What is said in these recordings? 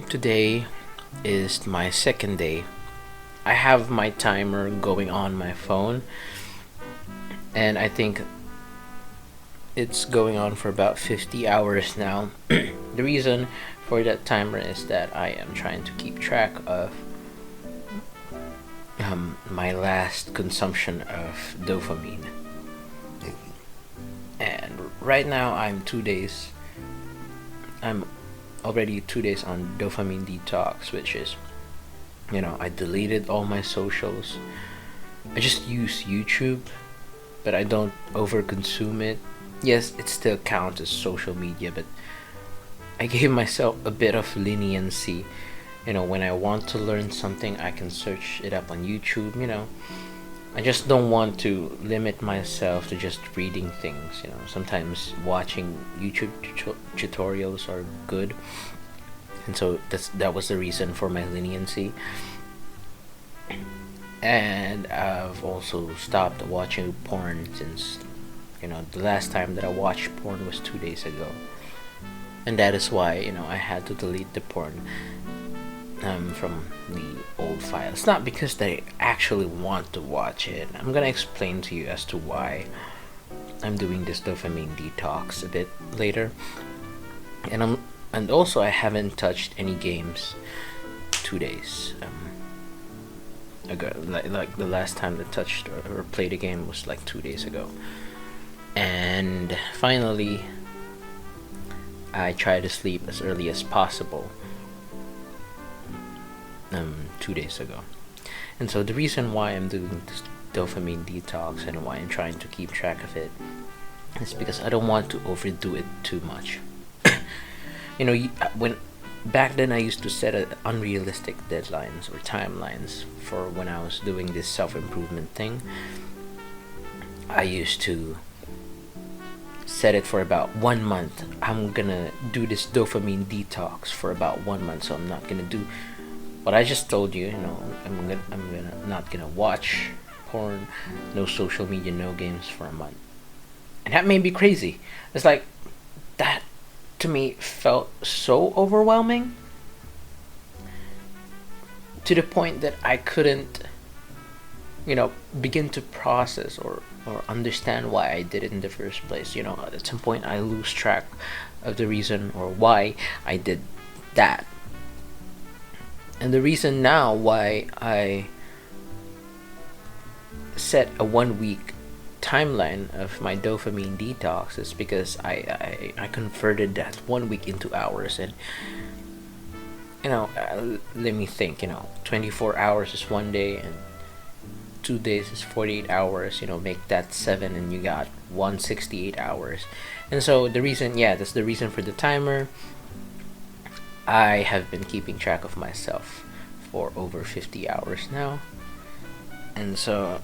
Today is my second day. I have my timer going on my phone, and I think it's going on for about 50 hours now. The reason for that timer is that I am trying to keep track of my last consumption of dopamine. And right now I'm already 2 days on dopamine detox, which is, I deleted all my socials. I just use YouTube, but I don't overconsume it. Yes, it still counts as social media, but I gave myself a bit of leniency. When I want to learn something, I can search it up on YouTube. I just don't want to limit myself to just reading things. Sometimes watching YouTube tutorials are good, and so that was the reason for my leniency. And I've also stopped watching porn since the last time that I watched porn was 2 days ago, and that is why I had to delete the porn from the old files. Not because they actually want to watch it. I'm gonna explain to you as to why I'm doing this dopamine detox a bit later. And also I haven't touched any games 2 days ago. Like the last time I touched or played a game was like 2 days ago. And finally, I try to sleep as early as possible 2 days ago. And so the reason why I'm doing this dopamine detox and why I'm trying to keep track of it is because I don't want to overdo it too much. When back then I used to set unrealistic deadlines or timelines for when I was doing this self-improvement thing. I used to set it for about 1 month. I'm gonna do this dopamine detox for about 1 month, so I'm not gonna do what I just told you. I'm not gonna watch porn, no social media, no games for a month. And that made me crazy. It's like that to me felt so overwhelming, to the point that I couldn't begin to process or understand why I did it in the first place. At some point I lose track of the reason or why I did that. And the reason now why I set a 1 week timeline of my dopamine detox is because I converted that 1 week into hours. And let me think. 24 hours is 1 day, and 2 days is 48 hours. Make that 7, and you got 168 hours. And so that's the reason for the timer. I have been keeping track of myself for over 50 hours now. And so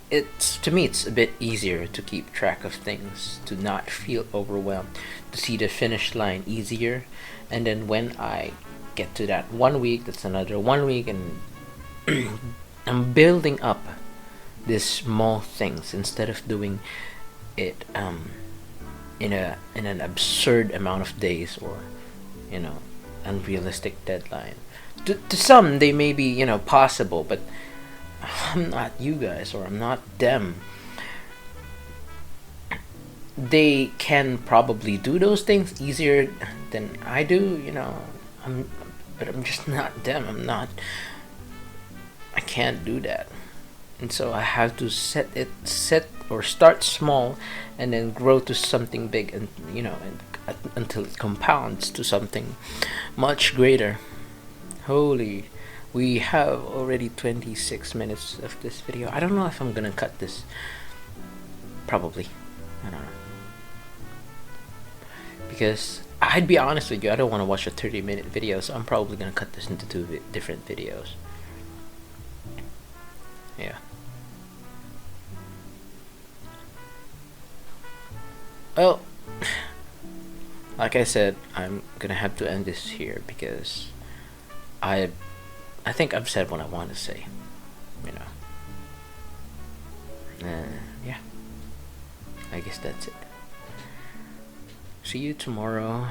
to me it's a bit easier to keep track of things, to not feel overwhelmed, to see the finish line easier. And then when I get to that 1 week, that's another 1 week, and I'm building up these small things instead of doing it in an absurd amount of days, or unrealistic deadline. To some they may be possible, but I'm not you guys, or I'm not them. They can probably do those things easier than I do. But I'm just not them. I can't do that. And so I have to set or start small, and then grow to something big, and until it compounds to something much greater. Holy, we have already 26 minutes of this video. I don't know if I'm gonna cut this. Probably. I don't know. Because I'd be honest with you, I don't want to watch a 30-minute video, so I'm probably gonna cut this into two different videos. Yeah. Well, like I said, I'm gonna have to end this here because I think I've said what I want to say. Yeah. I guess that's it. See you tomorrow.